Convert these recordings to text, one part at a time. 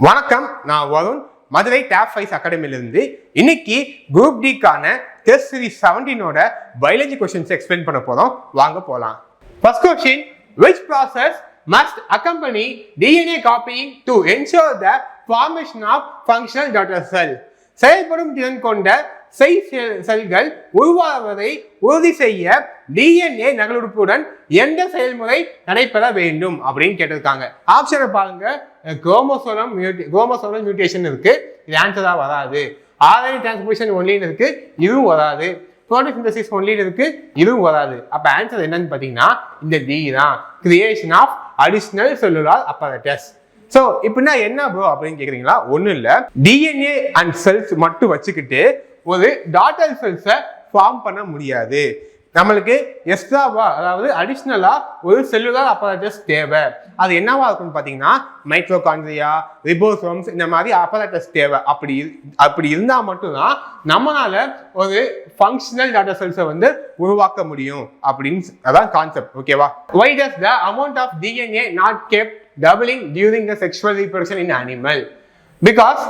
வணக்கம், நான் வருண், மதுரை டாப் 5 அகாடமிலிருந்து. இன்னைக்கு குரூப் டிக்கான டெஸ்ட் சீரிஸ் 17ஓட பயாலஜி கொஸ்டின்ஸ் எக்ஸ்பிளைன் பண்ண போறோம். வாங்க போலாம். First question, which process must accompany DNA copying to ensure the formation of functional daughter cell? செயல்படும் திறன் கொண்ட செல்கள் உருவாவதை உறுதி செய்ய டிஎன்ஏ நகலுறுப்புடன் எந்த செயல்முறை நடைபெற வேண்டும் அப்படின்னு கேட்டிருக்காங்க. ஆப்ஷனை பாருங்க. குரோமோசோமல் மியூட்டேஷன் இருக்கு, இது ஆன்சரா வராது. ஆர்என்ஏ டிரான்ஸ்கிரிப்ஷன் ஒன்லின்னு இருக்கு, இதுவும் வராது. புரோட்டோசிந்தசிஸ் ஒன்லின்னு இருக்கு, இதுவும் வராது. அப்ப ஆன்சர் என்னன்னு பாத்தீங்கன்னா இந்த டி தான், creation of additional cellular apparatus. So இப்படின்னா என்ன ப்ரோ அப்படின்னு கேட்குறீங்களா? ஒன்றும் இல்லை, டிஎன்ஏ அண்ட் செல்ஸ் மட்டும் வச்சுக்கிட்டு ஒரு டாட்டர் செல்ஸை ஃபார்ம் பண்ண முடியாது. நம்மளுக்கு எக்ஸ்ட்ராவா, அதாவது அடிஷ்னலா ஒரு செல்லுலார் அப்பரேட்டஸ் தேவை. அது என்னவா இருக்கும்னு பார்த்தீங்கன்னா மைட்டோகாண்ட்ரியா, ரிபோசோம்ஸ், இந்த மாதிரி அப்பரேட்டஸ் தேவை. அப்படி இருந்தால் மட்டும்தான் நம்மளால ஒரு ஃபங்க்ஷனல் டாட்டர் செல்ஸை வந்து உருவாக்க முடியும் அப்படின்னு அதான் கான்செப்ட். ஓகேவா? Why does the amount of DNA not kept doubling during the sexual reproduction in animal? Because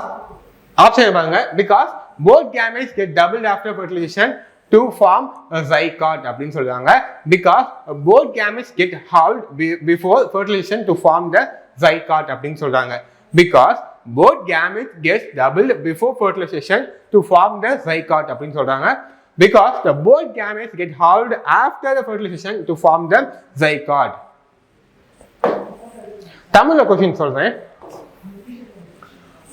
option பாருங்க, because both gametes get doubled after fertilization to form a zygote அப்படின்னு சொல்றாங்க. Because both gametes get halved before fertilization to form the zygote அப்படின்னு சொல்றாங்க. Because both gametes get doubled before fertilization to form the zygote அப்படின்னு சொல்றாங்க. Because the both gametes get halved after the fertilization to form the zygote. தமிழ்ல question சொல்றேன்.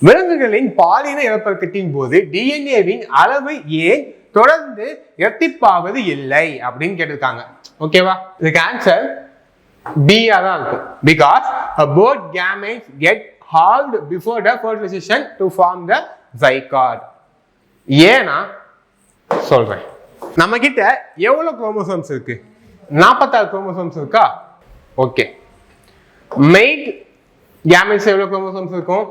விலங்குகளின் பாலின இனப்பெருக்கத்தின் போது டிஎன்ஏவின் அளவு ஏன் தொடர்ந்து இரட்டிப்பாவது இல்லை அப்படின்னு கேட்டிருக்காங்க. ஓகேவா? இதுக்கு ஆன்சர் பியா தான் இருக்கும். Because both gametes get halved before the fertilization to form the zygote. ஏன்னா சொல்றேன், நம்ம கிட்ட எவ்வளவு குரோமோசோம்ஸ் இருக்கு? 46 குரோமோசோம்ஸ் இருக்கா? ஓகே. மெயில் கேமெட்ஸ் எவ்வளவு குரோமோசோம்ஸ் இருக்கும்?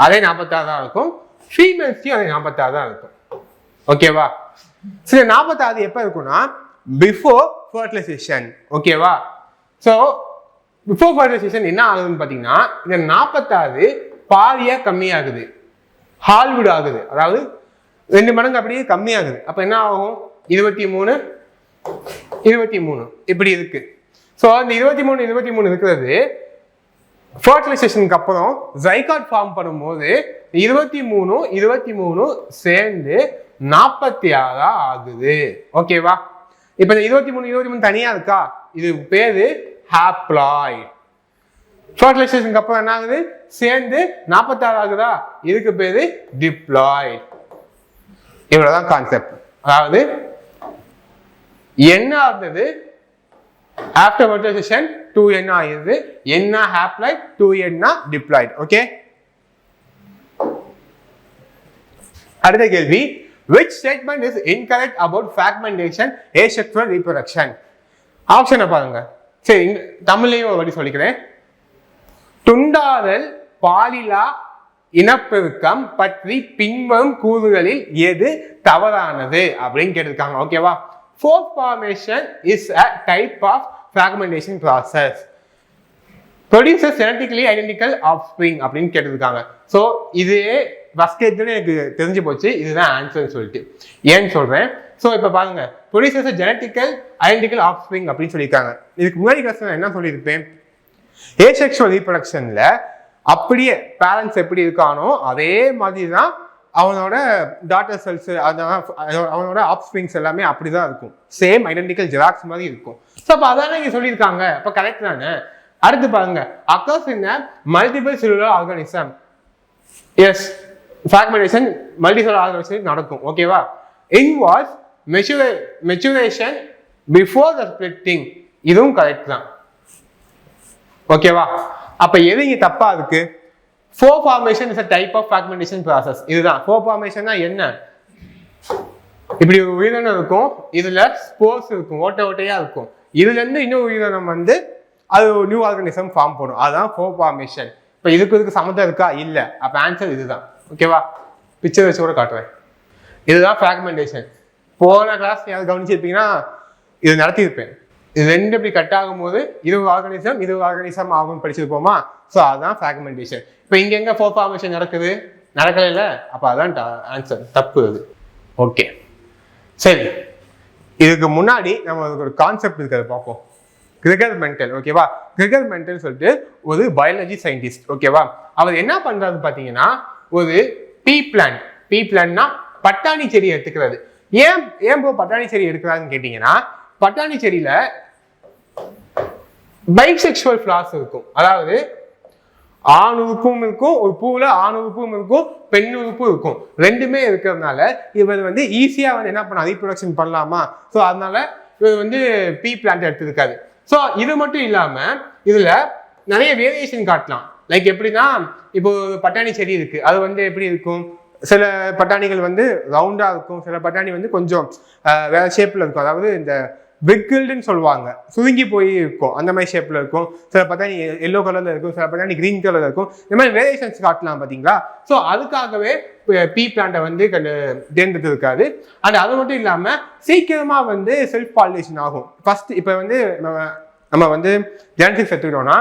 அதே 46 தான் இருக்கும். ஃபீமேல்ஸ்க்கும் அதே 46 தான் இருக்கும். ஓகேவா? சரி, 46 எப்போ இருக்கும்னா பிஃபோர் ஃபர்டிலைசேஷன். ஓகேவா? ஸோ பிஃபோர் ஃபர்டிலைசேஷன் என்ன ஆகுதுன்னு பார்த்தீங்கன்னா இந்த 46 பாதியா கம்மியாகுது, ஹால்வுட் ஆகுது, அதாவது 2 மடங்கு அப்படியே கம்மியாகுது. அப்போ என்ன ஆகும்? 23 23 இப்படி இருக்கு. ஸோ இந்த 23 இருக்கிறது ஃபர்டிலைசேஷனுக்கு அப்புறம் ஜைகாட் ஃபார்ம் பண்ணும்போது 23 சேர்ந்து 46 ஆகுது. ஓகேவா? இப்போ இந்த 23 தனியா இருக்கா? இது பேரு ஹாப்ளாய்ட். ஃபர்டிலைசேஷனுக்கு அப்புறம் என்ன ஆகுது? சேர்ந்து 46 ஆகுதா? இதுக்கு பேரு டிப்ளாய்ட். இவ்வளவுதான் கான்செப்ட். அதாவது என்ன ஆகுது? After fertilization 2n ஆயிருது. என்ன haploid, 2n diploid. ஓகே? அடுத்த கேள்வி, which statement is incorrect about fragmentation asexual reproduction? ஆப்ஷனை பாருங்க. சரி, தமிழ்லையும் ஒரு வாட்டி சொல்லிக்கிறேன். துண்டாதல் பாலிலா இனப்பெருக்கம் பற்றி பின்வரும் கூறுகளில் எது தவறானது அப்படின்னு கேட்டிருக்காங்க. ஓகேவா? Fork formation is a type of fragmentation process. Produces genetically identical offspring அப்படின்னு கேட்டிருக்காங்க. ஸோ இது ஃபர்ஸ்ட் கேட்டுன்னு எனக்கு தெரிஞ்சு போச்சு, இதுதான் ஆன்சர்னு சொல்லிட்டு. ஏன்னு சொல்றேன். ஸோ இப்போ பாருங்க, produces a genetically identical offspring அப்படின்னு சொல்லியிருக்காங்க. இதுக்கு முன்னாடி கிளாஸ் நான் என்ன சொல்லியிருப்பேன்? asexual reproductionல அப்படியே பேரண்ட்ஸ் எப்படி இருக்கானோ அதே மாதிரி தான் அவனோட டாட்டர் செல்ஸ், அவனோட ஆப்ஸ்பிரிங்ஸ் எல்லாமே அப்படிதான் இருக்கும். சேம் ஐடென்டிக்கல் ஜெராக்ஸ் மாதிரி இருக்கும். ஸோ அப்போ அதானே இங்கே சொல்லியிருக்காங்க, அப்போ கரெக்ட் தானே? அடுத்து பாருங்க, occurs in multiple cellular organism. Yes, fragmentation multicellular organism நடக்கும். ஓகேவா? Involves maturation before the splitting. இதுவும் கரெக்ட் தான். ஓகேவா? அப்போ எது இங்கே தப்பா இருக்கு? Fork formation is a type of fragmentation process. இதுதான் fork formation. என்ன? இப்படி ஒரு உயிரினம் இருக்கும், இதுல ஸ்போர்ஸ் இருக்கும், ஓட்டையா இருக்கும். இதுல இருந்து இன்னொரு உயிரினம் வந்து அது நியூ ஆர்கானிசம் ஃபார்ம் பண்ணும். அதுதான் fork formation. இப்போ இதுக்கு சம்மந்தம் இருக்கா? இல்ல. அப்ப ஆன்சர் இதுதான். ஓகேவா? பிக்சர் வச்சு கூட காட்டுறேன். இதுதான் fragmentation. போன கிளாஸ் யாராவது கவனிச்சிருப்பீங்கன்னா இது நடத்தியிருப்பேன். இது ரெண்டு இப்படி கட் ஆகும்போது இது ஆர்கானிசம் ஆகும்னு படிச்சிருப்போமா? ஸோ அதுதான் ஃப்ராக்மெண்டேஷன். இப்போ இங்க எங்க ஃபோர் ஃபார்மேஷன் நடக்குது? நடக்கல இல்லை, அப்போ அதான் ஆன்சர், தப்பு அது. ஓகே சரி, இதுக்கு முன்னாடி நம்ம ஒரு கான்செப்ட் இருக்கிறத பார்ப்போம். கிரெகர் மெண்டல், ஓகேவா? கிரெகர் மெண்டல் சொல்லிட்டு ஒரு பயாலஜி சயின்டிஸ்ட், ஓகேவா? அவர் என்ன பண்றாரு பார்த்தீங்கன்னா, ஒரு பீ பிளான்ட்னா பட்டாணி செடி எடுத்துக்கிறது. ஏன் ப்ரோ பட்டாணி செடி எடுக்கிறாருன்னு கேட்டீங்கன்னா, பட்டாணி செடியில பைசெக்சுவல் ஃபிளார்ஸ் இருக்கும். அதாவது ஆண் உறுப்பும் இருக்கும், ஒரு பூவில் ஆண் உறுப்பும் இருக்கும், பெண் உறுப்பும் இருக்கும். ரெண்டுமே இருக்கிறதுனால இவர் வந்து ஈஸியா வந்து என்ன பண்ண ரீப்ரொடக்ஷன் பண்ணலாமா? ஸோ அதனால இவர் வந்து பீ பிளான்ட் எடுத்திருக்காரு. ஸோ இது மட்டும் இல்லாம இதுல நிறைய வேரியேஷன் காட்டலாம். லைக் எப்படின்னா, இப்போ பட்டாணி செடி இருக்கு, அது வந்து எப்படி இருக்கும்? சில பட்டாணிகள் வந்து ரவுண்டா இருக்கும், சில பட்டாணி வந்து கொஞ்சம் வேற ஷேப்ல இருக்கும். அதாவது இந்த விக்கிள்டுன்னு சொல்லுவாங்க, சுருங்கி போய் இருக்கும், அந்த மாதிரி ஷேப்ல இருக்கும். சில பட்டாணி எல்லோ கலர்ல இருக்கும், சில பட்டாணி கிரீன் கலர்ல இருக்கும். இந்த மாதிரி வேரியேஷன்ஸ் காட்டலாம் பாத்தீங்களா? ஸோ அதுக்காகவே பீ பிளான்ட்டை வந்து தேர்ந்தெடுத்து இருக்காது. அண்ட் அது மட்டும் இல்லாம சீக்கிரமா வந்து செல்ஃப் பாலினேஷன் ஆகும். ஃபர்ஸ்ட் இப்போ வந்து நம்ம வந்து ஜெனடிக்ஸ் எடுத்துக்கிட்டோம்னா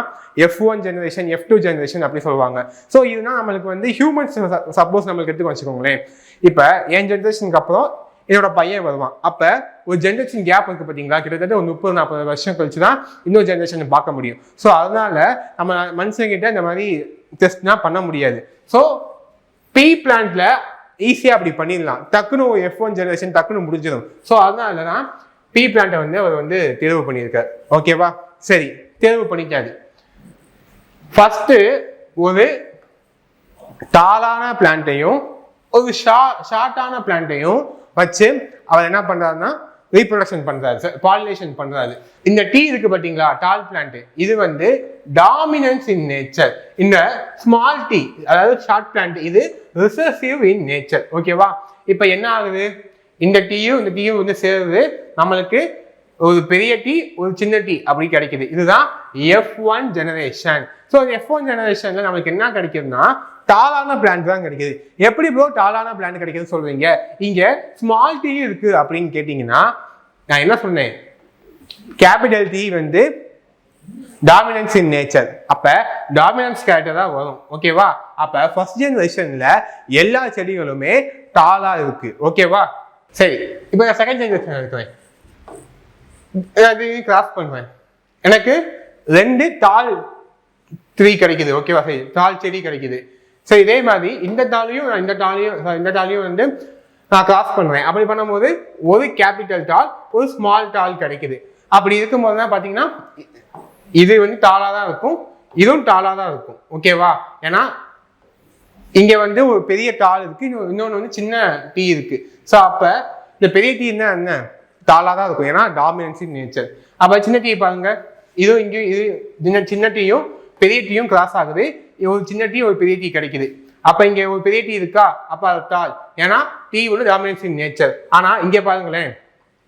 F1 ஜெனரேஷன், F2 ஜெனரேஷன் அப்படி சொல்லுவாங்க. ஸோ இதுனா நம்மளுக்கு வந்து ஹியூமன்ஸ் சப்போஸ் நம்மளுக்கு எடுத்து வச்சுக்கோங்களேன். இப்போ என் ஜெனரேஷனுக்கு அப்புறம் என்னோட பையன் வருவான். அப்போ ஒரு ஜெனரேஷன் கேப் இருக்கு பார்த்தீங்களா? கிட்டத்தட்ட ஒரு 30-40 வருஷம் கழிச்சு தான் இன்னொரு ஜெனரேஷன் பார்க்க முடியும். ஸோ அதனால நம்ம மனுஷங்கிட்ட இந்த மாதிரி டெஸ்ட்னா பண்ண முடியாது. ஸோ பீ பிளான்ட்ல ஈஸியாக அப்படி பண்ணிடலாம், டக்குன்னு ஒரு F1 ஜெனரேஷன் டக்குன்னு முடிஞ்சிடும். ஸோ அதனால தான் பீ பிளான்ட்டை வந்து அவர் வந்து தேர்வு பண்ணியிருக்காரு. ஓகேவா? சரி, தேர்வு பண்ணிட்டாரு. ஃபர்ஸ்ட் ஒரு டாலான பிளான்ட்டையும் ஒரு ஷார்ட்டான பிளான்ட்டையும் வச்சு அவர் என்ன பண்றாருன்னா ரீப்ரொடக்ஷன் பண்றாரு, பாலினேஷன் பண்றாரு. இந்த டீ இருக்கு பாத்தீங்களா, டால் பிளான்ட், இது வந்து டாமினன்ஸ் இன் நேச்சர். இந்த ஸ்மால் டீ அதாவது ஷார்ட் பிளான்ட் இது ரிசர்சிவ் இன் நேச்சர். ஓகேவா? இப்போ என்ன ஆகுது? இந்த டீயும் வந்து சேருது, நம்மளுக்கு ஒரு பெரிய டீ ஒரு சின்ன டீ அப்படி கிடைக்குது. இதுதான் F1 ஜெனரேஷன். ஸோ F1 ஜெனரேஷன்ல நம்மளுக்கு என்ன கிடைக்குதுன்னா டாலான பிளான்ட் தான் கிடைக்குது. எப்படி ப்ரோ டாலான பிளான்ட் கிடைக்குதுன்னு சொல்றீங்க? இங்க ஸ்மால் டீ இருக்கு அப்படின்னு கேட்டீங்கன்னா நான் என்ன சொன்னேன்? கேபிட்டல் டி வந்து டாமினன்ஸ் இன் நேச்சர். அப்ப டாமினன்ஸ் கேரக்டர் தான் வரும். ஓகேவா? அப்ப ஃபர்ஸ்ட் ஜெனரேஷன்ல எல்லா செடிகளுமே டாலா இருக்கு. ஓகேவா? சரி, இப்போ செகண்ட் ஜெனரேஷன் இருக்கிறேன், கிராஸ் பண்ணுவேன், எனக்கு 2 டால் ட்ரீ கிடைக்குது. ஓகேவா? சரி, டால் செடி கிடைக்குது. சரி, இதே மாதிரி இந்த டாலையும் வந்து நான் கிராஸ் பண்ணுவேன். அப்படி பண்ணும்போது ஒரு கேபிட்டல் டால் ஒரு ஸ்மால் டால் கிடைக்குது. அப்படி இருக்கும்போது தான் பார்த்தீங்கன்னா இது வந்து டாலா தான் இருக்கும், இதுவும் டாலா தான் இருக்கும். ஓகேவா? ஏன்னா இங்க வந்து ஒரு பெரிய டால் இருக்கு, இன்னொன்று வந்து சின்ன டீ இருக்கு. ஸோ அப்ப இந்த பெரிய டீ என்ன டாலா தான் இருக்கும், ஏன்னா டாமினன்ஸ் இன் நேச்சர். அப்ப சின்ன டீ பாருங்க, இதுவும் இங்கேயும் இது சின்ன டீயும் பெரிய டீயும் கிராஸ் ஆகுது, ஒரு சின்ன டீ ஒரு பெரிய டீ கிடைக்குது. அப்ப இங்க ஒரு பெரிய டீ இருக்கா, அப்ப அது டால், ஏன்னா டீ வந்து டாமினன்ஸ் இன் நேச்சர். ஆனா இங்க பாருங்களேன்,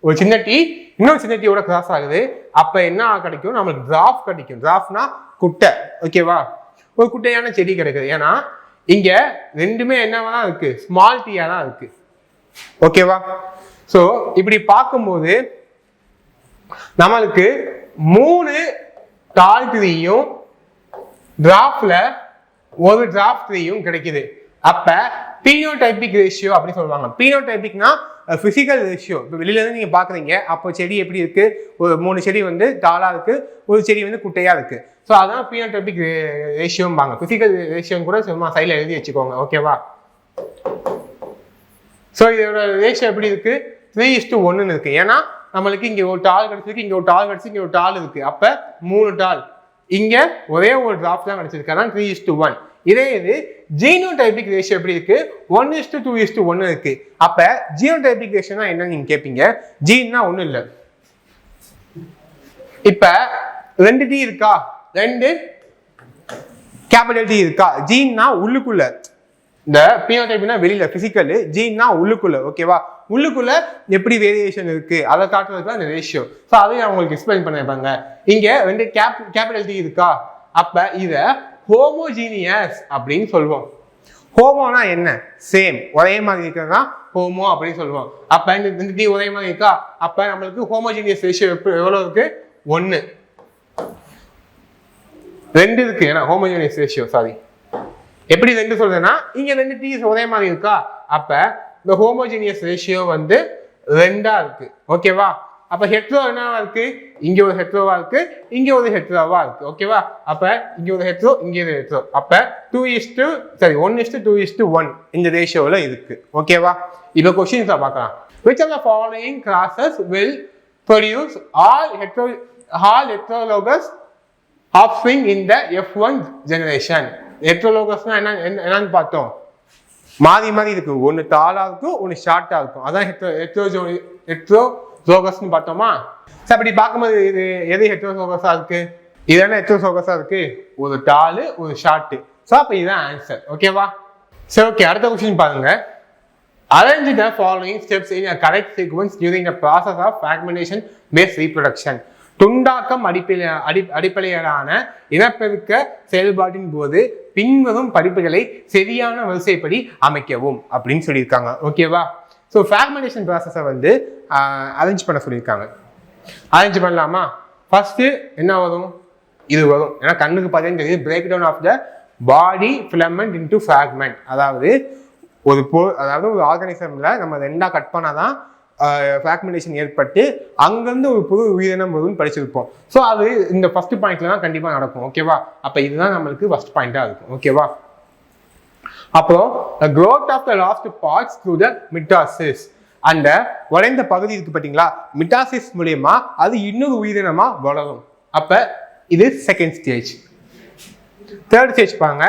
ஒரு சின்ன டீ இன்னொரு சின்ன டீயோட கிராஸ் ஆகுது. அப்ப என்ன கிடைக்கும்? நம்மளுக்கு டிராஃப் கிடைக்கும். டிராஃப்னா குட்டை. ஓகேவா? ஒரு குட்டையான செடி கிடைக்குது. ஏன்னா இங்க ரெண்டுமே என்னவா தான் இருக்கு? ஸ்மால் டீயா தான் இருக்கு. ஓகேவா? சோ இப்படி பார்க்கும்போது நம்மளுக்கு 3 டால் ட்ரீயும் டிராஃப்ட்ல ஒரு டிராஃப்ட் ட்ரீயும் கிடைக்குது. அப்ப பீனோடைபிக் ரேஷியோ அப்படி சொல்லுவாங்க. பீனோடைபிக்னா பிசிக்கல் ரேஷியோ. இப்போ வெளியில இருந்து நீங்க பாக்குறீங்க, அப்போ செடி எப்படி இருக்கு? ஒரு 3 செடி வந்து டாலா இருக்கு, ஒரு செடி வந்து குட்டையா இருக்கு. ஸோ அதான் பீனோடைபிக் ரேஷியோம்பாங்க. பிசிக்கல் ரேஷியோ கூட சும்மா சைடில் எழுதி வச்சுக்கோங்க. ஓகேவா? ஸோ இதோட ரேஷியோ எப்படி இருக்கு? 3:1 இருக்கு. ஏன்னா நம்மளுக்கு இங்க ஒரு டால் கிடைச்சிருக்கு, இங்க ஒரு டால் கிடைச்சிருக்கு, இங்க ஒரு டால் இருக்கு. அப்ப 3 டால், இங்க ஒரே ஒரு டிராஃப்ட் தான் கிடைச்சிருக்கு. அதான் 3:1. இதே இது ஜீனோடைபிக் ரேஷியோ எப்படி இருக்கு? 1:2:1 இருக்கு. அப்ப ஜீனோடைபிக் ரேஷியோனா என்னன்னு நீங்க கேட்பீங்க. ஜீன்னா ஒண்ணும் இல்லை, இப்ப 2 டி இருக்கா, 2 கேபிட்டல் டி இருக்கா. ஜீன்னா உள்ளுக்குள்ள, இந்த பினோடைப்னா வெளியில பிசிக்கல், ஜீன்னா உள்ளுக்குள்ள. ஓகேவா? உள்ளுக்குள்ள எப்படி வேரியேஷன் இருக்கு அதை காட்டுறதுக்கு அந்த ரேஷியோ. ஸோ அதையும் நான் உங்களுக்கு எக்ஸ்பிளைன் பண்ணிருப்பாங்க. இங்க 2 கேபிட்டல் டி இருக்கா, அப்ப இத ஹோமோஜீனியஸ் அப்படின்னு சொல்லுவோம். ஹோமோனா என்ன? சேம், ஒரே மாதிரி இருக்கிறதா ஹோமோ அப்படின்னு சொல்லுவோம். அப்ப இந்த டி ஒரே மாதிரி இருக்கா, அப்ப நம்மளுக்கு ஹோமோஜீனியஸ் ரேஷியோ எவ்வளவு இருக்கு? 1 2 இருக்கு. ஏன்னா ஹோமோஜினியஸ் ரேஷியோ சாரி எப்படி 2 சொல்றேன்னா இங்க 2 T ஒரே மாதிரி இருக்கா, அப்ப இந்த ஹோமோஜினியஸ் ரேஷியோ வந்து 2 இருக்கு. ஓகேவா? அப்ப ஹெட்ரோ என்னவா இருக்கு, இங்க ஒரு ஹெட்ரோவா இருக்கு, இங்க ஒரு ஹெட்ரோவா இருக்கு. ஓகேவா? அப்ப இங்க ஒரு ஹெட்ரோ, இங்க ஒரு ஹெட்ரோ, அப்ப 1:1 இந்த ரேஷியோல இருக்கு. ஓகேவா? இப்ப क्वेश्चंस பார்க்கலாம். Which of the following classes will produce all heterologous offspring in the F1 generation? ஹெட்ரோலோகஸ்னா என்னன்னு பார்த்தோம், மாறி மாறி இருக்கு, ஒன்னு டாலா இருக்கும் ஒன்னு ஷார்ட்டா இருக்கும், அதான் ஹெட்ரோலோகஸ்னு பார்த்தோமா. அப்படி பார்க்கும்போது இது எது ஹெட்ரோலோகஸா இருக்கு, இது என்ன ஹெட்ரோலோகஸா இருக்கு, ஒரு டாலு ஒரு ஷார்ட். ஸோ அப்ப இதுதான் ஆன்சர். ஓகேவா? சரி, ஓகே. அடுத்த கொஸ்டின் பாருங்க. Arrange the following steps in a correct sequence during the process of fragmentation based reproduction. துண்டாக்கம் அடிப்படையிலான இனப்பெருக்க செயல்பாட்டின் போது பின்வரும் படிப்புகளை சரியான வரிசைப்படி அமைக்கவும் அப்படின்னு சொல்லியிருக்காங்க. ஓகேவா? ஸோ ஃப்ராக்மெண்டேஷன் ப்ராசஸை வந்து அரேஞ்ச் பண்ண சொல்லியிருக்காங்க. அரேஞ்ச் பண்ணலாமா? ஃபர்ஸ்ட் என்ன வரும், இது வரும். ஏன்னா கண்ணுக்கு பார்த்தீங்கன்னா தெரியுது, break down of the body filament into fragment. அதாவது ஒரு ஆர்கானிசம்ல நம்ம 2 கட் பண்ணாதான் ஃப்ராக்மெண்டேஷன் ஏற்பட்டு அங்கிருந்து ஒரு புது உயிரினம் வரும்னு படிச்சிருப்போம். ஸோ அது இந்த ஃபர்ஸ்ட் பாயிண்ட்ல தான் கண்டிப்பா நடக்கும். ஓகேவா? அப்ப இதுதான் நம்மளுக்கு ஃபர்ஸ்ட் பாயிண்டா இருக்கும். ஓகேவா? அப்புறம் growth of the last parts through the mitosis. அந்த உடைந்த பகுதி இருக்கு பாத்தீங்களா, மிட்டாசிஸ் மூலியமா அது இன்னொரு உயிரினமா வளரும். அப்ப இது செகண்ட் ஸ்டேஜ். தேர்ட் ஸ்டேஜ் பாருங்க.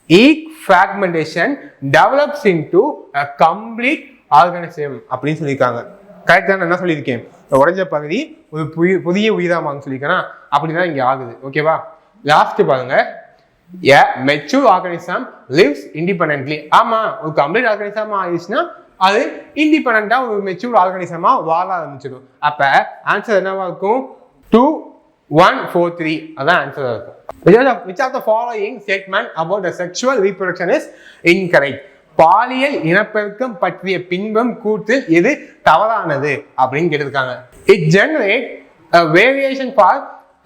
Each fragmentation develops into a complete organism அப்படின்னு சொல்லியிருக்காங்க. கரெக்டா என்ன சொல்லியிருக்கேன், உடைஞ்ச பகுதி ஒரு புதிய உயிரினமான்னு சொல்லியிருக்கேன்னா அப்படிதான் இங்க ஆகுது. ஓகேவா? லாஸ்ட் பாருங்க. A mature organism lives independently. ஆமா, ஒரு கம்ப்ளீட் ஆர்கானிசம் ஆயிடுச்சுன்னா அது இண்டிபெண்டா ஒரு மெச்சூர் ஆர்கானிசமா வாழ ஆரம்பிச்சிடும். அப்ப ஆன்சர் என்னவா இருக்கும், 2, 1, 4, 3 அதான் ஆன்சரா இருக்கும். Which of the following statement about the sexual reproduction is incorrect? பாலியல் இனப்பெருக்கம் பற்றிய பின்பம் கூற்றில் எது தவறானது அப்படின்னு கேட்டிருக்காங்க. It generate a variation for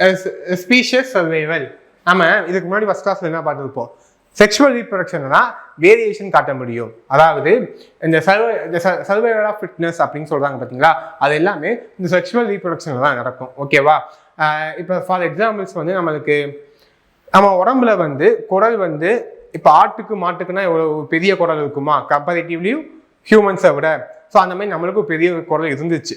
a species survival. நம்ம இதுக்கு முன்னாடி ஃபர்ஸ்ட் கிளாஸ்ல என்ன பார்த்துருப்போம், செக்ஷுவல் ரீப்ரொடக்ஷன் தான் வேரியேஷன் காட்ட முடியும். அதாவது இந்த சர்வைவல் ஆஃப் ஃபிட்னஸ் அப்படின்னு சொல்றாங்க பார்த்தீங்களா, அது எல்லாமே இந்த செக்ஷுவல் ரீப்ரொடக்ஷன்ல தான் நடக்கும். ஓகேவா? இப்போ ஃபார் எக்ஸாம்பிள்ஸ் வந்து நம்மளுக்கு நம்ம உடம்புல வந்து குரல் வந்து இப்போ ஆட்டுக்கு மாட்டுக்குன்னா எவ்வளோ பெரிய குரல் இருக்குமா கம்பேரிட்டிவ்லி ஹியூமன்ஸை விட. ஸோ அந்த மாதிரி நம்மளுக்கும் பெரிய குரல் இருந்துச்சு.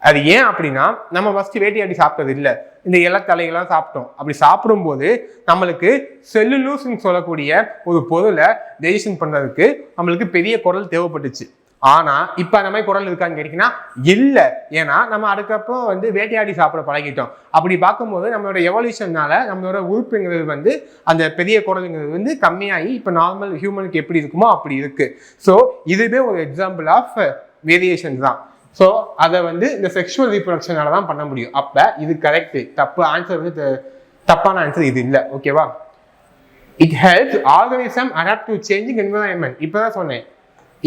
அது ஏன் அப்படின்னா நம்ம ஃபர்ஸ்ட் வேட்டையாடி சாப்பிட்டது இல்லை, இந்த இலத்தலைகள்லாம் சாப்பிட்டோம். அப்படி சாப்பிடும்போது நம்மளுக்கு செல்லுலூஸ்ன்னு சொல்லக்கூடிய ஒரு பொருளை டைஜஷன் பண்ணுறதுக்கு நம்மளுக்கு பெரிய குரல் தேவைப்பட்டுச்சு. ஆனா இப்ப அந்த மாதிரி குரல் இருக்கான்னு கேட்டீங்கன்னா இல்லை. ஏன்னா நம்ம அதுக்கப்புறம் வந்து வேட்டையாடி சாப்பிட பழகிட்டோம். அப்படி பார்க்கும்போது நம்மளோட எவல்யூஷன்னால நம்மளோட உறுப்புங்கிறது வந்து அந்த பெரிய குரலுங்கிறது வந்து கம்மியாகி இப்போ நார்மல் ஹியூமனுக்கு எப்படி இருக்குமோ அப்படி இருக்கு. ஸோ இதுவே ஒரு எக்ஸாம்பிள் ஆஃப் வேரியேஷன் தான். ஸோ அதை வந்து இந்த செக்ஷுவல் ரீப்ரொடக்ஷனால தான் பண்ண முடியும். அப்ப இது கரெக்ட். தப்பு ஆன்சர் வந்து தப்பான ஆன்சர் இது இல்லை. ஓகேவா? It helps organism adapt to changing environment. இப்பதான் சொன்னேன்,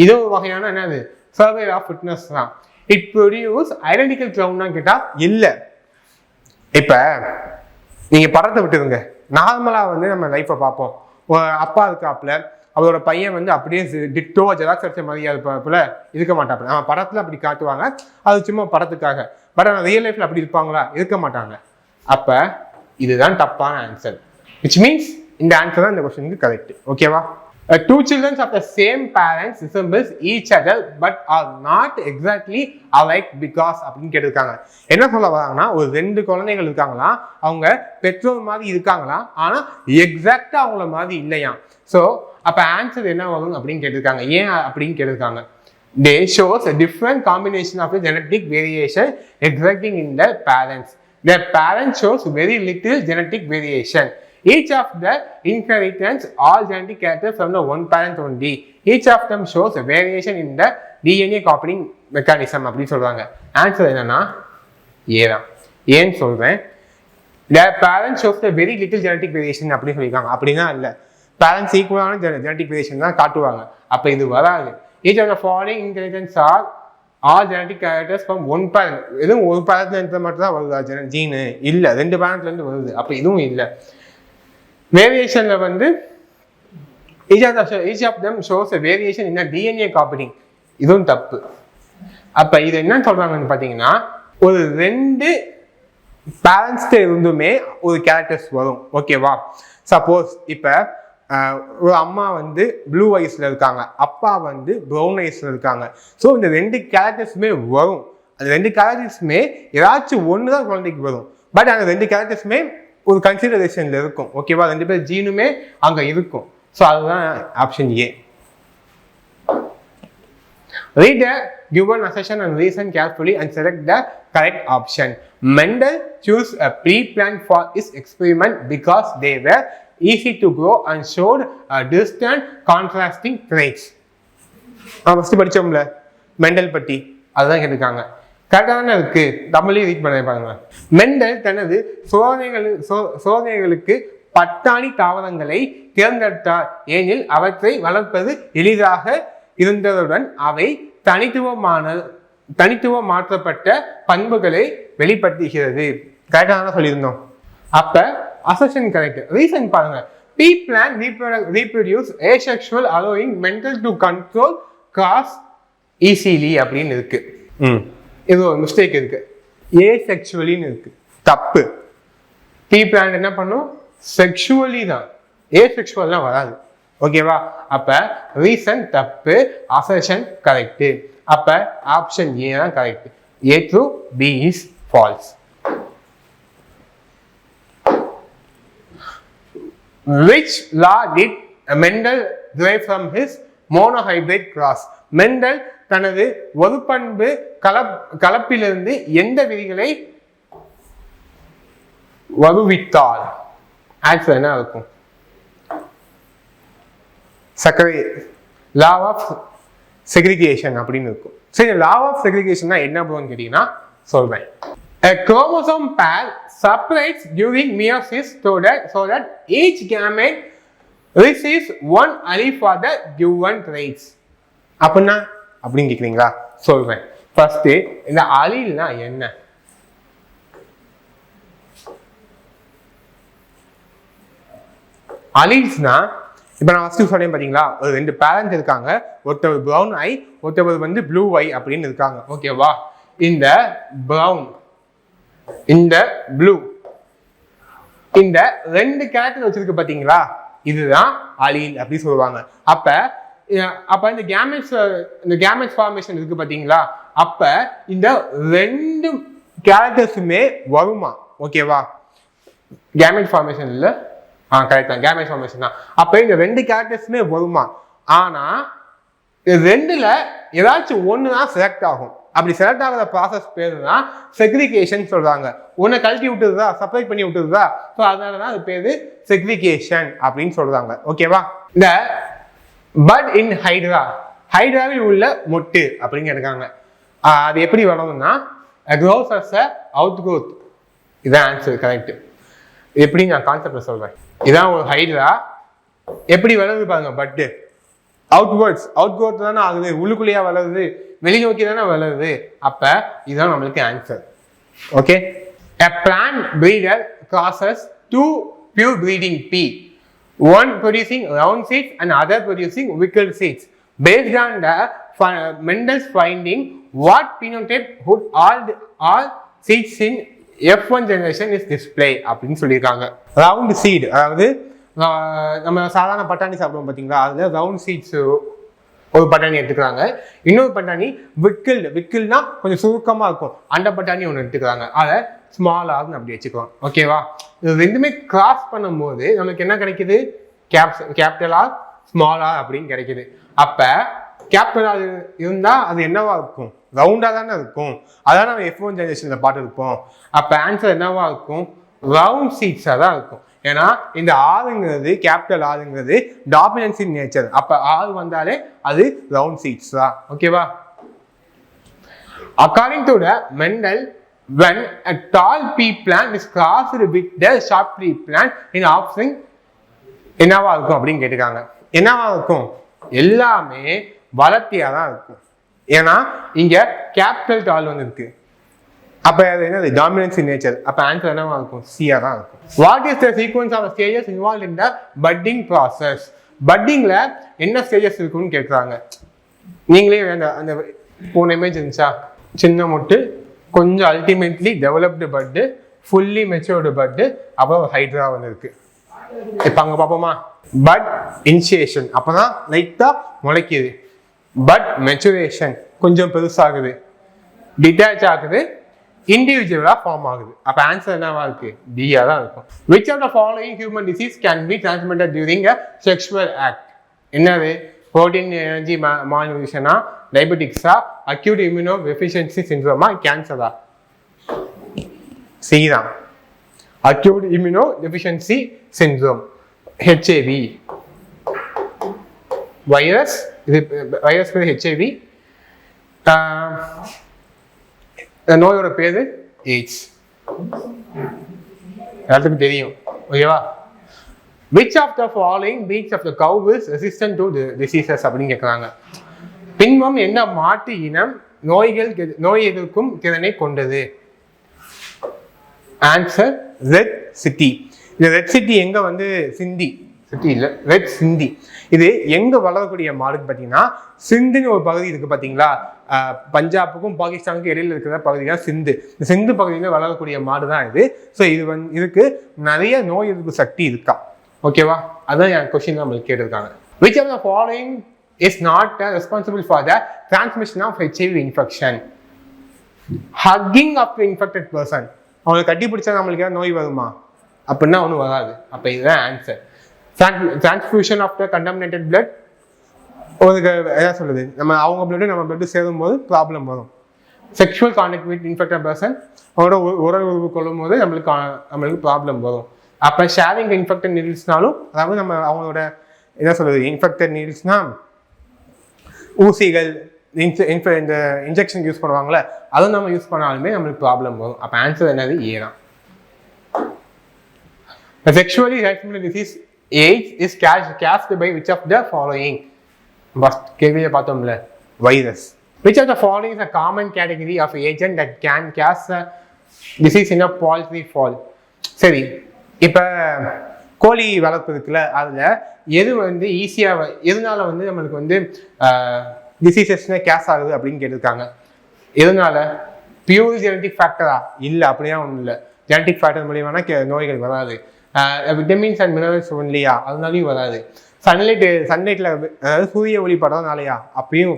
இது ஒரு வகையான என்னது சர்வைவல் ஆஃப் ஃபிட்னஸ் தான். இட் ப்ரொடியூஸ் ஐடென்டிக்கல் க்ளவுன்னா கேட்டா இல்லை. இப்ப நீங்க படத்தை விட்டுருங்க, நார்மலா வந்து நம்ம லைஃப்பை பார்ப்போம். அப்பா இருக்காப்புல, அவரோட பையன் வந்து அப்படியே டிட்டோ ஜெராக்ஸ் அடிச்ச மாதிரியா இருப்பாப்புல இருக்க மாட்டாப்புல. நம்ம படத்துல அப்படி காட்டுவாங்க, அது சும்மா படத்துக்காக. பட் ஆனால் ரியல் லைஃப்ல அப்படி இருப்பாங்களா? இருக்க மாட்டாங்க. அப்ப இதுதான் தப்பான ஆன்சர். விச் மீன்ஸ் இந்த ஆன்சர் தான் இந்த கொஸ்டினுக்கு கரெக்ட். ஓகேவா? Two children of the same parents resembles each other but are not exactly alike because அப்படின்னு கேட்டிருக்காங்க. என்ன சொல்ல வராங்கன்னா, ஒரு 2 குழந்தைகள் இருக்காங்களா, அவங்க பெற்றோர் மாதிரி இருக்காங்களா, ஆனா எக்ஸாக்டா அவங்கள மாதிரி இல்லையா. ஸோ அப்ப ஆன்சர் என்ன வரும் அப்படின்னு கேட்டிருக்காங்க. ஏன் அப்படின்னு கேட்டிருக்காங்க, they shows a different combination of the genetic variation existing in the parents. Their parents shows very little genetic variation. Each of the inheritance all genetic characters from the one parent only. Each of them shows a variation in the DNA copying mechanism அப்படி சொல்றாங்க. Answer என்னன்னா ஏதான். ஏன்னு சொல்றேன், their parents shows a very little genetic variation அப்படி சொல்லியிருக்காங்க. அப்படின்னா இல்லை, பேரண்ட்ஸ் ஈக்குவலான ஜெனட்டிக் வேரியேஷன் தான் காட்டுவாங்க. அப்ப இது வராது. Each of the following inheritance are all genetic characters from one parent. எதுவும் ஒரு பேரண்ட்ல இருந்து மட்டும் தான் வருதா ஜீனு? இல்லை, 2 பேரண்ட்ல இருந்து வருது. அப்போ இதுவும் இல்லை. வேரியேஷன்ல வந்து each of them shows a variation in a DNA copying. இதுவும் தப்பு. அப்ப இது என்ன சொல்றாங்கன்னு பாத்தீங்கன்னா, ஒரு 2 பேரண்ட்ஸ்ல இருந்துமே ஒரு கேரக்டர்ஸ் வரும். ஓகேவா? சப்போஸ் இப்ப ஒரு அம்மா வந்து ப்ளூ ஐஸ்ல இருக்காங்க, அப்பா வந்து ப்ரௌன் ஐஸ்ல இருக்காங்க. ஸோ இந்த 2 கேரக்டர்ஸுமே வரும். அந்த 2 கேரக்டர்ஸுமே ஏதாச்சும் ஒன்று தான் குழந்தைக்கு வரும். பட் அந்த 2 கேரக்டர்ஸுமே ஒரு கன்சிடரேஷன்ல இருக்கும். ஓகேவா? 2 பேர் ஜீனுமே அங்க இருக்கும். ஸோ அதுதான் option A. Read the given assertion and reason carefully and select the correct option. Mendel chose a pre-planned for his experiment because they were easy to grow and showed a distant contrasting traits. First படிச்சோம்ல Mendel பற்றி, அதுதான் கேட்டிருக்காங்க. கரெக்டாக தானே இருக்கு. தமிழையும் read பண்ண பாருங்க. மெண்டல் தனது சோதனைகளுக்கு பட்டாணி தாவரங்களை தேர்ந்தெடுத்தார், ஏனில் அவற்றை வளர்ப்பது எளிதாக இருந்ததுடன் அவை தனித்துவ மாற்றப்பட்ட பண்புகளை வெளிப்படுத்துகிறது. கரெக்டாக சொல்லியிருந்தோம். அப்ப அசர்ஷன் கரெக்ட். ரீசன் பாருங்க. P-plant reproduce asexual allowing mental to control cause easily அப்படின்னு இருக்கு. இது ஒரு மிஸ்டேக் இருக்கு. asexuallyன்னு இருக்கு. தப்பு. P-plant என்ன பண்ணும்? செக்ஷுவலி தான். ஏசெக்சுவல்லாம் வராது. ஓகேவா? அப்ப ரீசன் தப்பு, அசர்ஷன் கரெக்ட். அப்ப ஆப்ஷன் ஏ தான் correct. A through B is false. Which law did Mendel derive from his monohybrid cross? Mendel தனது ஒரு பண்பு கலப்பிலிருந்து எந்த விதிகளை வருவித்தார்? ஆன்சர் என்ன இருக்கும்? சக்கரை லா ஆஃப் செக்ரிகேஷன் அப்படின்னு இருக்கும். சரி, லா ஆஃப் செக்ரிகேஷன் என்ன பண்ணுன்னு கேட்டீங்கன்னா சொல்றேன். A chromosome pair separates during meiosis so that each gamete receives one allele for the given traits. அப்படின்னா அப்படின்னு கேக்குறீங்களா? சொல்றேன். ஃபர்ஸ்ட் இந்த alleleனா என்ன? allelesனா இப்போ நான் ஃபர்ஸ்ட் சொன்னேன் பாத்தீங்களா, ஒரு 2 பேரண்ட் இருக்காங்க. ஒருத்தர் ப்ரௌன் ஐ, ஒருத்தர் வந்து ப்ளூ ஐ அப்படின்னு இருக்காங்க. ஓகேவா? இந்த ப்ரௌன், இந்த ப்ளூ, இந்த 2 கேரக்டர் வச்சிருக்கு பாத்தீங்களா, இதுதான் allele அப்படி சொல்லுவாங்க. அப்ப இந்த கேமெட்ஸ் ஃபார்மேஷன் இருக்கு பாத்தீங்களா, அப்ப இந்த 2 கேரக்டர்ஸுமே வருமா? ஓகேவா? கேமெட் ஃபார்மேஷன் இல்ல, கரெக்ட் தான், கேமெட் ஃபார்மேஷன் தான். அப்ப இந்த 2 கேரக்டர்ஸுமே வருமா? ஆனா 2ல ஏதாச்சும் ஒன்று தான் செலக்ட் ஆகும். அப்படி செலக்ட் ஆகிற ப்ராசஸ் பேரு தான் செக்ரிகேஷன் சொல்றாங்க. ஒன்னை கழட்டி விட்டுருதா, செப்பரேட் பண்ணி விட்டுருதா, ஸோ அதனாலதான் அது பேரு செக்ரிகேஷன் அப்படின்னு சொல்றாங்க. ஓகேவா? இந்த பட் இன் ஹைட்ராவில் உள்ள மொட்டு அப்படின்னு இருக்காங்க. அது எப்படி வரணும்னா க்ரோஸ் அஸ் அவுட் க்ரோத். இதான் ஆன்சர் கரெக்ட். எப்படி நான் கான்செப்ட்ல சொல்றேன். இதான் ஒரு ஹைட்ரா, எப்படி வளருது பாருங்க. பட்டு அவுட் க்ரோத் தானே ஆகுது, உள்ளுக்குள்ளேயா வளருது, வெளிநோக்கி தானே வளருது. அப்ப இதுதான் நம்மளுக்கு answer. Okay. A plant breeder crosses 2 pure breeding pea, one producing round seeds and other producing wickled seeds. Based on the Mendel's finding, what phenotype would all seeds in F1 generation is display அப்படின்னு சொல்லியிருக்காங்க. Round seat, அதாவது நம்ம சாதாரண பட்டாணி சாப்பிடுவோம் பார்த்தீங்களா, அதுல round seeds ஒரு பட்டாணி எடுத்துக்கிறாங்க. இன்னொரு பட்டாணி விக்கிள்னா கொஞ்சம் சுருக்கமா இருக்கும், அந்த பட்டாணி ஒன்று எடுத்துக்கிறாங்க. அதை ஸ்மால் ஆர்னு அப்படி வச்சுக்கலாம். ஓகேவா? இது 2மே கிராஸ் பண்ணும்போது நமக்கு என்ன கிடைக்குது? கேபிட்டல் ஆர் ஸ்மால் ஆர் அப்படின்னு கிடைக்குது. அப்ப கேபிட்டல் ஆர் இருந்தா அது என்னவா இருக்கும்? ரவுண்டா தானே இருக்கும். அதான் நம்ம F1 ஜெனரேஷன்ல பார்த்து இருப்போம். அப்ப ஆன்சர் என்னவா இருக்கும்? ரவுண்ட் சீட்ஸா தான் இருக்கும். ஏன்னா இந்த ஆறுங்கிறது, கேபிட்டல் ஆறுங்கிறது டாமினன்ஸ் இன் நேச்சர். அப்ப ஆறு வந்தாலே அது ரவுண்ட் சீட்ஸ் தான். ஓகேவா? According to the Mendel, when a tall pea plant is crossed with the short pea plant in offspring, என்னவா இருக்கும் அப்படின்னு கேட்டுக்காங்க. என்னவா இருக்கும்? எல்லாமே வளர்த்தியா தான் இருக்கும். ஏன்னா இங்க கேபிட்டல் டால் வந்து இருக்கு. அப்ப அது என்னது டாமினன்ஸ் இன் நேச்சர். அப்ப ஆன்சர் என்னவா இருக்கும்? சியா தான் இருக்கும். What is the sequence of stages involve in the budding process? பட்டிங்ல என்ன ஸ்டேஜஸ் இருக்குன்னு கேட்குறாங்க. நீங்களே அந்த போன இமேஜ் இருந்துச்சா, சின்ன மொட்டு, கொஞ்சம் அல்டிமேட்லி டெவலப்டு பட்டு, ஃபுல்லி மெச்சூர்டு பட்டு, அப்புறம் ஹைட்ரா வந்து இருக்கு. இப்ப அங்க பார்ப்போமா? பட் இனிஷியேஷன் அப்பதான் லைட்டா முளைக்குது. பட் மெச்சுரேஷன் கொஞ்சம் பெருசாகுது, டிட்டாச் ஆகுது, இண்டிவிஜுவலா ஃபார்ம் ஆகுது. அப்ப ஆன்சர் என்னவா இருக்கு? டியா தான் இருக்கும். Which of the following human disease can be transmitted during a sexual act? என்னது? புரோட்டீன் எனர்ஜி மால்நியூட்ரிஷனா, டயபெட்டிக்ஸா, அக்யூட் இம்யூனோ டெஃபிஷியன்சி சிண்ட்ரோமா, கேன்சரா? சி தான், acute immunodeficiency syndrome. HIV virus, இது வைரஸ் பேர் ஹெச்ஐவி, நோயோட பேரு எய்ட்ஸ். எல்லாத்துக்கும் தெரியும், ஓகேவா? Which of the following breeds of the cow is resistant to the diseases அப்படின்னு கேட்குறாங்க. பின்வரும் என்ன மாட்டு இனம் நோய் எதிர்க்கும் திறனை கொண்டது? Answer red city. இந்த ரெட் சிட்டி எங்க வந்து சிந்தி சிட்டி இல்ல, ரெட் சிந்தி. இது எங்க வளரக்கூடிய மாடுன்னு பார்த்தீங்கன்னா, சிந்துன்னு ஒரு பகுதி இருக்கு பார்த்தீங்களா, பஞ்சாபுக்கும் பாகிஸ்தானுக்கும் இடையில இருக்கிற பகுதி தான் சிந்து. இந்த சிந்து பகுதியில் வளரக்கூடிய மாடு தான் இது. ஸோ இது வந்து இதுக்கு நிறைய நோய் எதிர்ப்பு சக்தி இருக்கா, ஓகேவா? அதான் என் கொஸ்டின் நம்மளுக்கு கேட்டிருக்காங்க. Which of the following is not responsible for the transmission of HIV infection? Hugging of infected person. அவங்களுக்கு கட்டி பிடிச்சா நம்மளுக்கு ஏதாவது நோய் வருமா? அப்படின்னா ஒன்றும் வராது. அப்போ இதுதான் answer. Transfusion of the contaminated blood, ஒரு என்ன சொல்றது, நம்ம அவங்க பிளட்டு நம்ம பிளட்டு சேரும் போது ப்ராப்ளம் வரும். Sexual contact with infected person, அவரோட உறவு கொள்ளும் போது நம்மளுக்கு ப்ராப்ளம் வரும். அப்போ ஷேரிங் இன்ஃபெக்டட் நீடில்ஸ்னாலும், அதாவது நம்ம அவங்களோட என்ன சொல்றது, இன்ஃபெக்டட் நீடில்ஸ்னா ஊசிகள், இந்த இன்ஜெக்ஷன் யூஸ் பண்ணுவாங்கல்ல, அதை நம்ம யூஸ் பண்ணாலுமே நம்மளுக்கு ப்ராப்ளம் வரும். அப்போ ஆன்சர் என்னது? ஏ தான். Sexually transmitted disease AIDS is caused by which of the following? First கேள்வியை பார்த்தோம்ல, virus. Which of the following is a common category of agent that can cause a disease in a poultry fowl? சரி, இப்போ கோழி வளர்ப்பு இருக்குல்ல, அதில் எது வந்து ஈஸியாக எதனால வந்து நம்மளுக்கு வந்து டிசீசஸ்னா கேஸ் ஆகுது அப்படின்னு கேட்டிருக்காங்க. எதனால? பியூர் ஜெனட்டிக் ஃபேக்டரா? இல்லை, அப்படியே ஒன்றும் இல்லை. ஜெனட்டிக் ஃபேக்டர் மூலியமான நோய்கள் வராது. விட்டமின்ஸ் அண்ட் மினரல்ஸ் ஒன்லியா? அதனாலையும் வராது. சன்லைட்ல அதாவது சூரிய ஒளி படுறதுனாலயா? அப்பயும்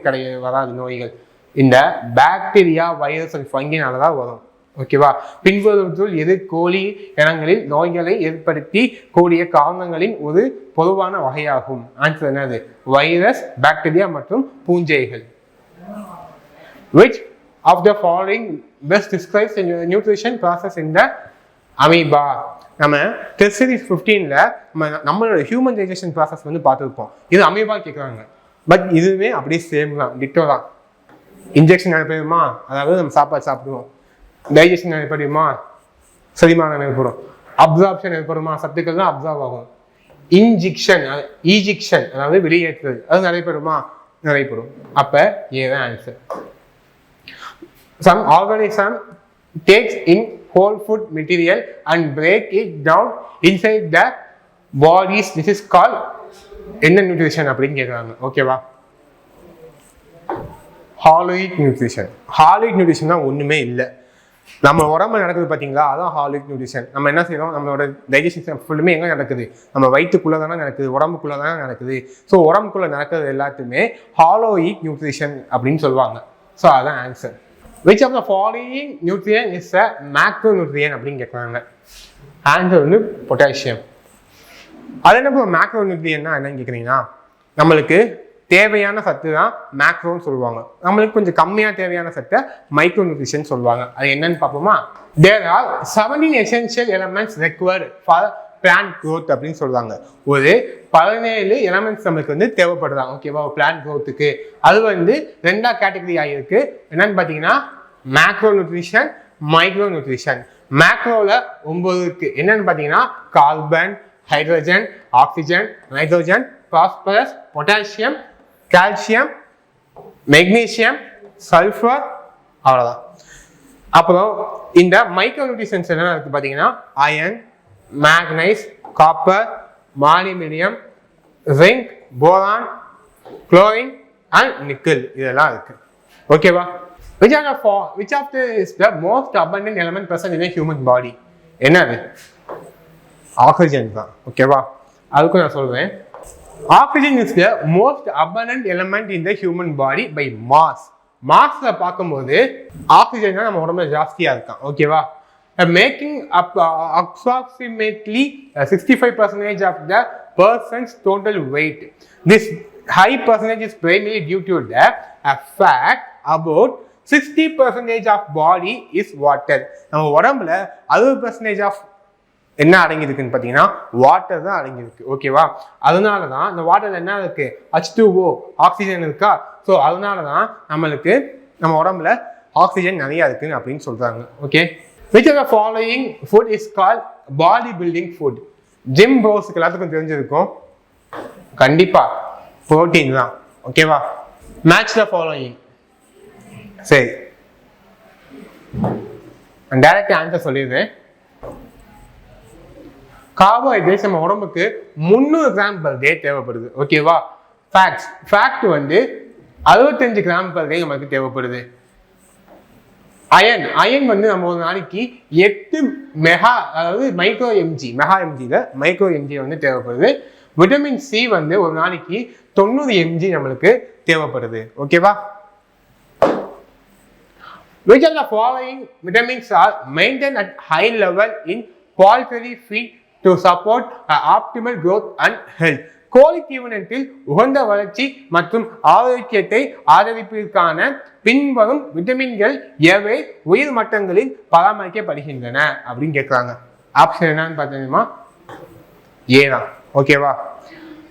வராது நோய்கள். இந்த பாக்டீரியா, வைரஸ் அண்ட் ஃபங்கினால தான் வரும், ஓகேவா? பின்வருவற்றுள் எது கோழி இனங்களில் நோய்களை ஏற்படுத்தி கூடிய காரணங்களின் ஒரு பொதுவான வகையாகும்? ஆன்சர் என்னது? வைரஸ், பாக்டீரியா மற்றும் பூஞ்சைகள். Which of the following best describes the nutrition process in the amoeba? நம்ம டெஸ்ட் சீரிஸ் 15ல நம்மளோட ஹியூமன் டைஜஷன் ப்ராசஸ் வந்து பார்த்துருப்போம். இது அமீபா கேட்குறாங்க. பட் இதுவே அப்படியே சேம் தான், டிட்டோ தான். இன்ஜெக்ஷன் நடைபெறுமா? அதாவது நம்ம சாப்பாடு சாப்பிடுவோம். டைஜஷன் நடைபெறுமா? செரிமானம் ஏற்படும். அப்சார்ப்ஷன் ஏற்படுமா? சத்துக்கள் தான் அப்சார்ப் ஆகும். ஈஜிக்ஷன் அதாவது வெளியேற்றுதல், அது நடைபெறுமா? நடைபெறும். அப்ப ஏதான் answer. Some organism takes in whole food material and break it down inside the bodies. This is called என்ன நியூட்ரிஷன் அப்படின்னு கேட்குறாங்க, ஓகேவா? ஹாலோயிக் நியூட்ரிஷன். ஹாலோயிக் நியூட்ரிஷன் தான் ஒன்றுமே இல்லை. நம்ம உடம்பு நடக்குது பார்த்தீங்களா, அதான் ஹாலோயிக் நியூட்ரிஷன். நம்ம என்ன செய்யறோம், நம்மளோட டைஜஷன் ஃபுல்லுமே எங்கே நடக்குது? நம்ம வயிற்றுக்குள்ளே தானே நடக்குது, உடம்புக்குள்ளே தானே நடக்குது. ஸோ உடம்புக்குள்ளே நடக்கிறது எல்லாத்தையுமே ஹாலோயிக் நியூட்ரிஷன் அப்படின்னு சொல்லுவாங்க. ஸோ அதான் answer. Which of the following nutrient is a macronutrient அப்படின்னு கேட்குறாங்க. ஆன்சர் வந்து பொட்டாசியம். அது என்ன மேக்ரோநியூட்ரியன்னா என்னன்னு கேட்குறீங்கன்னா, நம்மளுக்கு தேவையான சத்து தான் மேக்ரோன்னு சொல்லுவாங்க. நம்மளுக்கு கொஞ்சம் கம்மியாக தேவையான சத்தை மைக்ரோ நியூட்ரிஷன் சொல்லுவாங்க. அது என்னன்னு பார்ப்போமா? There are 17 essential elements required for plant growth அப்படின்னு சொல்லுவாங்க. ஒரு 17 எலமெண்ட்ஸ் நம்மளுக்கு வந்து தேவைப்படுறாங்க, ஓகேவா? பிளான்ட் க்ரோத்துக்கு. அது வந்து ரெண்டா கேட்டகரி ஆகிருக்கு. என்னன்னு பார்த்தீங்கன்னா, மேக்ரோ நியூட்ரிஷன், மைக்ரோ நியூட்ரிஷன். மேக்ரோல 9 இருக்கு. என்னன்னு பார்த்தீங்கன்னா, carbon, hydrogen, oxygen, nitrogen, phosphorus, potassium, calcium, magnesium, sulphur, அவ்வளோதான். அப்புறம் இந்த மைக்ரோ நியூட்ரியன்ஸ் என்ன இருக்கு பார்த்தீங்கன்னா iron, manganese, copper, molybdenum, zinc, boron, chlorine and nickel இதெல்லாம் இருக்கு. ஓகேவா? which of the is the most abundant element present in a human body? என்னது? ஆக்சிஜன் தான். ஓகேவா? அதுக்கு நான் சொல்றேன். Oxygen is the most abundant element in the human body by mass. மாஸ்ல பார்க்கும்போது ஆக்சிஜன் தான் நம்ம உடம்புல ஜாஸ்தியா இருக்கான். ஓகேவா? making up approximately 65% of the person's total weight. This high percentage is primarily due to the fact about 60% of body is water. நம்ம உடம்புல 60% of என்ன அடங்கியிருக்குன்னு பார்த்தீங்கன்னா வாட்டர் தான் அடங்கியிருக்கு. ஓகேவா? அதனால தான் இந்த வாட்டர்ல என்ன இருக்கு? H2O ஆக்சிஜன் இருக்கா? ஸோ அதனால தான் நம்மளுக்கு நம்ம உடம்புல ஆக்சிஜன் நிறைய இருக்குன்னு அப்படின்னு சொல்றாங்க. Okay, which of the following food is called body building food? Gym ப்ரோஸ்க்கு எல்லாத்துக்கும் தெரிஞ்சிருக்கும், கண்டிப்பா புரோட்டீன் தான். ஓகேவா? Match the following. சரி, டைரக்ட் ஆன்சர் சொல்லிடுறேன். கார்போஹைட்ரேட்ஸ் நம்ம உடம்புக்கு 300 கிராம் பர் டே தேவைப்படுது. ஓகேவா? ஃபேக்ட் வந்து 65 கிராம் பர் டே நமக்கு தேவைப்படுது. அயன் வந்து நம்ம ஒரு நாளைக்கு 8 மெகா, அதாவது மைக்ரோ எம்ஜி வந்து தேவைப்படுது. விட்டமின் சி வந்து ஒரு நாளைக்கு 90 mg நம்மளுக்கு தேவைப்படுது. ஓகேவா? Which of the following vitamins are maintained at high level in poultry feed to support optimal growth and health? கோழி தீவனத்தில் உகந்த வளர்ச்சி மற்றும் ஆரோக்கியத்தை ஆதரிப்பதற்கான பின்வரும் விட்டமின்கள் எவை உயிர் மட்டங்களில் பராமரிக்கப்படுகின்றன அப்படின்னு கேட்குறாங்க. ஆப்ஷன் என்னன்னு பார்த்தீங்கன்னா ஏ தான். ஓகேவா?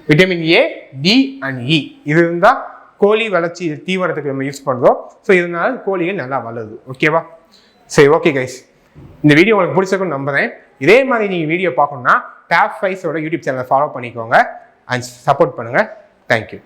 விட்டமின் ஏ, டி அண்ட் இ இது இருந்தால் கோழி வளர்ச்சி தீவனத்துக்கு நம்ம யூஸ் பண்ணுறோம். ஸோ இதனால கோழிகள் நல்லா வளருது. ஓகேவா? சரி, ஓகே கைஸ், இந்த வீடியோ உங்களுக்கு பிடிச்சிருக்குன்னு நம்புறேன். இதே மாதிரி நீங்கள் வீடியோ பார்க்கணும்னா டாப் 5 யூடியூப் சேனலை ஃபாலோ பண்ணிக்கோங்க அண்ட் சப்போர்ட் பண்ணுங்கள். தேங்க்யூ.